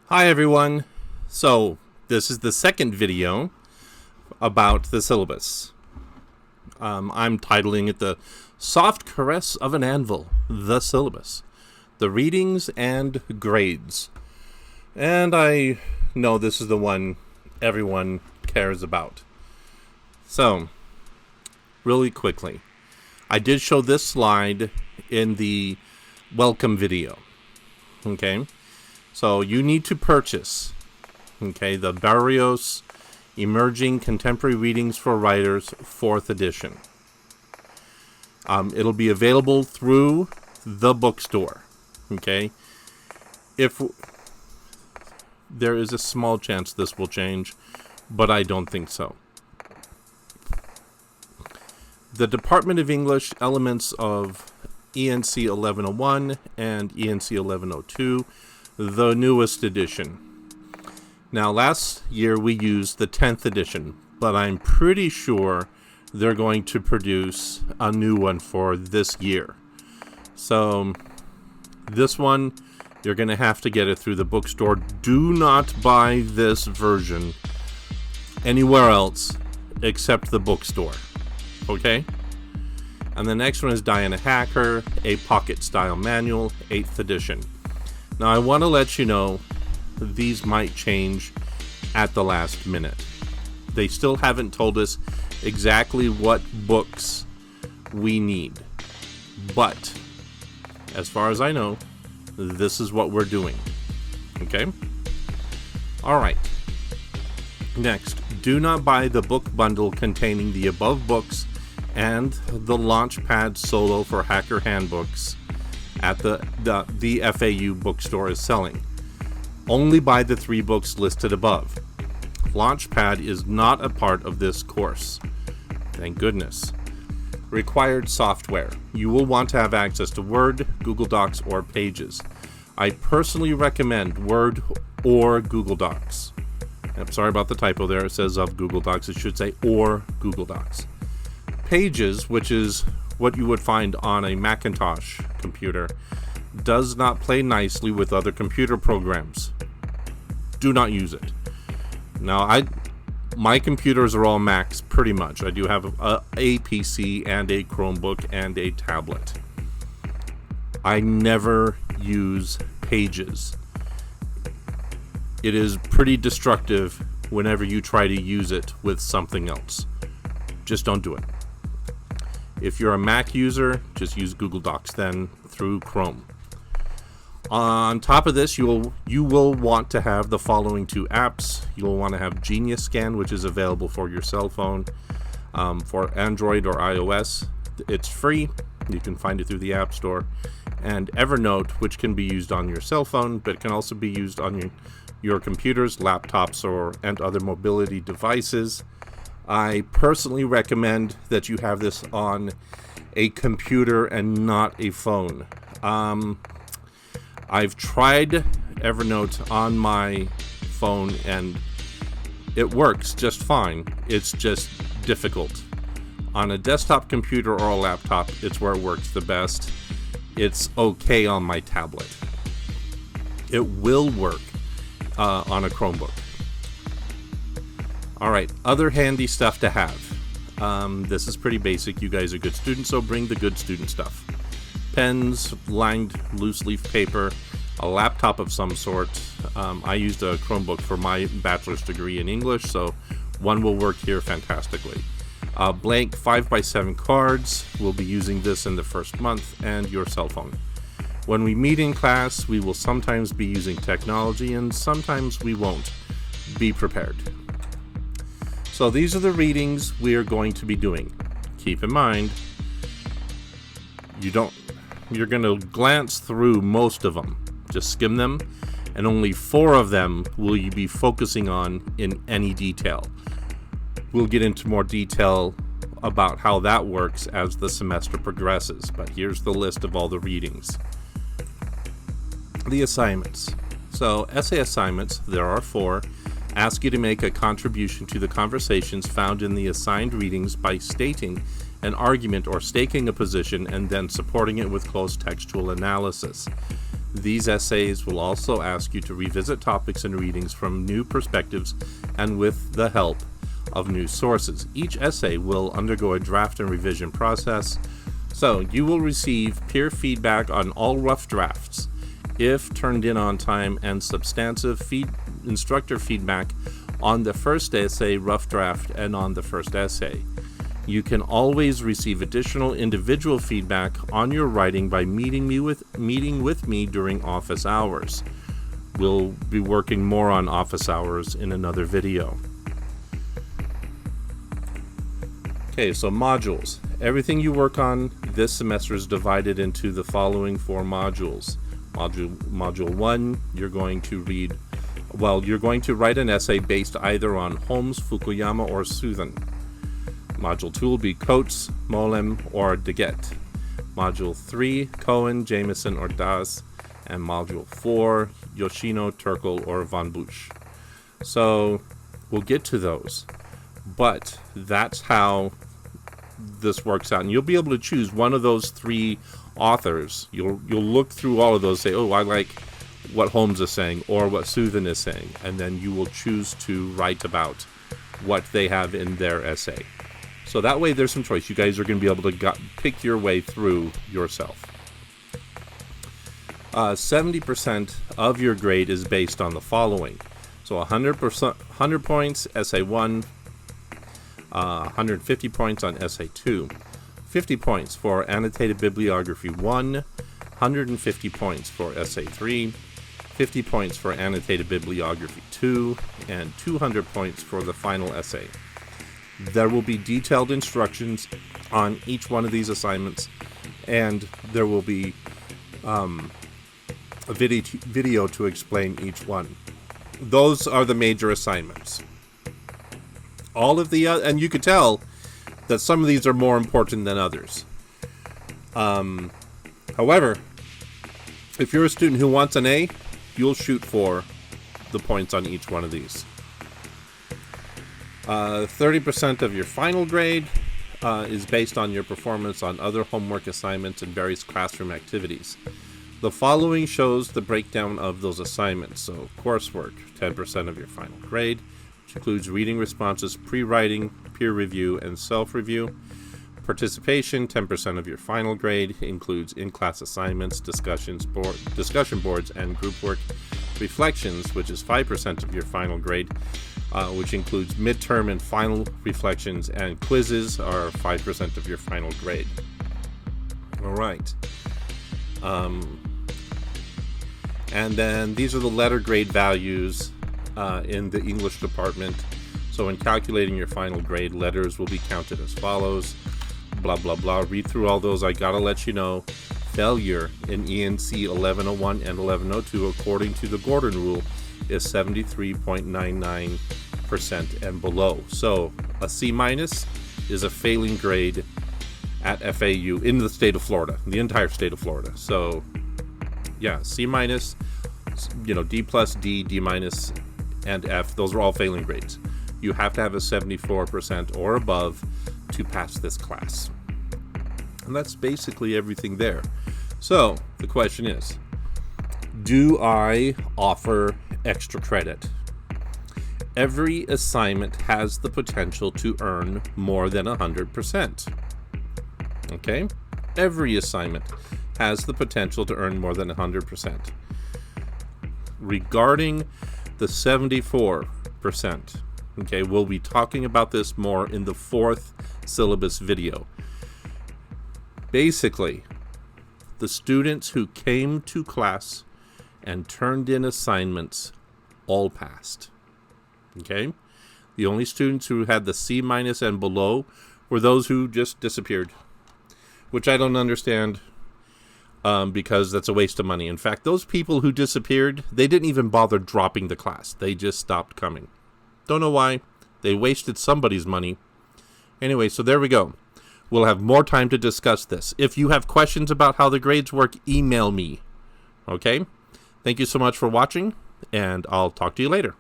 Hi everyone. So this is the second video about the syllabus. I'm titling it the Soft Caress of an Anvil, the syllabus, the readings and grades. And I know this is the one everyone cares about. So, really quickly, I did show this slide in the welcome video. Okay? So you need to purchase, the Barrios Emerging Contemporary Readings for Writers 4th edition. It'll be available through the bookstore. If there is a small chance this will change, but I don't think so. The Department of English elements of ENC 1101 and ENC 1102, the newest edition. Now, last year we used the 10th edition, but I'm pretty sure they're going to produce a new one for this year. So, this one, you're going to have to get it through the bookstore. Do not buy this version anywhere else except the bookstore. Okay? And the next one is Diana Hacker, a pocket-style manual, 8th edition. Now, I want to let you know these might change at the last minute. They still haven't told us exactly what books we need. But, as far as I know, this is what we're doing. Okay? Alright. Next, do not buy the book bundle containing the above books and the Launchpad Solo for Hacker Handbooks at the FAU bookstore is selling. Only buy the 3 books listed above. Launchpad is not a part of this course. Thank goodness. Required software. You will want to have access to Word, Google Docs, or Pages. I personally recommend Word or Google Docs. I'm sorry about the typo there. It says of Google Docs. It should say or Google Docs. Pages, which is what you would find on a Macintosh computer, does not play nicely with other computer programs. Do not use it. Now, my computers are all Macs pretty much. I do have a PC and a Chromebook and a tablet. I never use Pages. It is pretty destructive whenever you try to use it with something else. Just don't do it. If you're a Mac user, just use Google Docs then through Chrome. On top of this, you will want to have the following 2 apps. You'll want to have Genius Scan, which is available for your cell phone, for Android or iOS. It's free. You can find it through the App Store. And Evernote, which can be used on your cell phone, but can also be used on your computers, laptops, and other mobility devices. I personally recommend that you have this on a computer and not a phone. I've tried Evernote on my phone and it works just fine. It's just difficult. On a desktop computer or a laptop, it's where it works the best. It's okay on my tablet. It will work on a Chromebook. Alright, other handy stuff to have. This is pretty basic. You guys are good students, so bring the good student stuff. Pens, lined loose leaf paper, a laptop of some sort. I used a Chromebook for my bachelor's degree in English, so one will work here fantastically. Blank 5x7 cards. We'll be using this in the first month, and your cell phone. When we meet in class, we will sometimes be using technology, and sometimes we won't. Be prepared. So these are the readings we are going to be doing. Keep in mind, you're going to glance through most of them. Just skim them, and only 4 of them will you be focusing on in any detail. We'll get into more detail about how that works as the semester progresses, but here's the list of all the readings. The assignments. So essay assignments, there are 4. Ask you to make a contribution to the conversations found in the assigned readings by stating an argument or staking a position and then supporting it with close textual analysis. These essays will also ask you to revisit topics and readings from new perspectives and with the help of new sources. Each essay will undergo a draft and revision process, so you will receive peer feedback on all rough drafts if turned in on time, and substantive instructor feedback on the first essay rough draft and on the first essay. You can always receive additional individual feedback on your writing by meeting with me during office hours. We'll be working more on office hours in another video. Okay, so modules. Everything you work on this semester is divided into the following 4 modules. Module 1, you're going to write an essay based either on Holmes, Fukuyama, or Suthen. Module 2 will be Coates, Molem, or Daggett. Module 3, Cohen, Jameson, or Das. And Module 4, Yoshino, Turkel, or Von Busch. So we'll get to those, but that's how this works out. And you'll be able to choose one of those 3 authors. You'll look through all of those, say, oh, I like what Holmes is saying or what Suthen is saying, and then you will choose to write about what they have in their essay. So that way there's some choice. You guys are going to be able to pick your way through yourself. 70% of your grade is based on the following. So 100 points, essay 1, 150 points on essay 2, 50 points for annotated bibliography 1, 150 points for essay 3, 50 points for annotated bibliography 2, and 200 points for the final essay. There will be detailed instructions on each one of these assignments, and there will be a video to explain each one. Those are the major assignments. All of the and you could tell that some of these are more important than others. However, if you're a student who wants an A, you'll shoot for the points on each one of these. 30% of your final grade is based on your performance on other homework assignments and various classroom activities. The following shows the breakdown of those assignments. So coursework, 10% of your final grade, which includes reading responses, pre-writing, peer review, and self-review. Participation, 10% of your final grade, includes in-class assignments, discussion boards, and group work. Reflections, which is 5% of your final grade, which includes midterm and final reflections, and quizzes are 5% of your final grade. All right. And then these are the letter grade values in the English department. So in calculating your final grade, letters will be counted as follows. Blah, blah, blah. Read through all those. I gotta let you know, failure in ENC 1101 and 1102, according to the Gordon rule, is 73.99% and below. So a C- is a failing grade at FAU in the state of Florida, the entire state of Florida. So yeah, C-, D+, D, D-, and F, those are all failing grades. You have to have a 74% or above to pass this class. And that's basically everything there. So the question is, do I offer extra credit? Every assignment has the potential to earn more than 100%. Okay? Every assignment has the potential to earn more than 100%. Regarding the 74%, okay, we'll be talking about this more in the 4th syllabus video. Basically, the students who came to class and turned in assignments all passed. Okay? The only students who had the C- and below were those who just disappeared, which I don't understand, because that's a waste of money. In fact, those people who disappeared, they didn't even bother dropping the class. They just stopped coming. Don't know why. They wasted somebody's money. Anyway, so there we go. We'll have more time to discuss this. If you have questions about how the grades work, email me. Okay? Thank you so much for watching, and I'll talk to you later.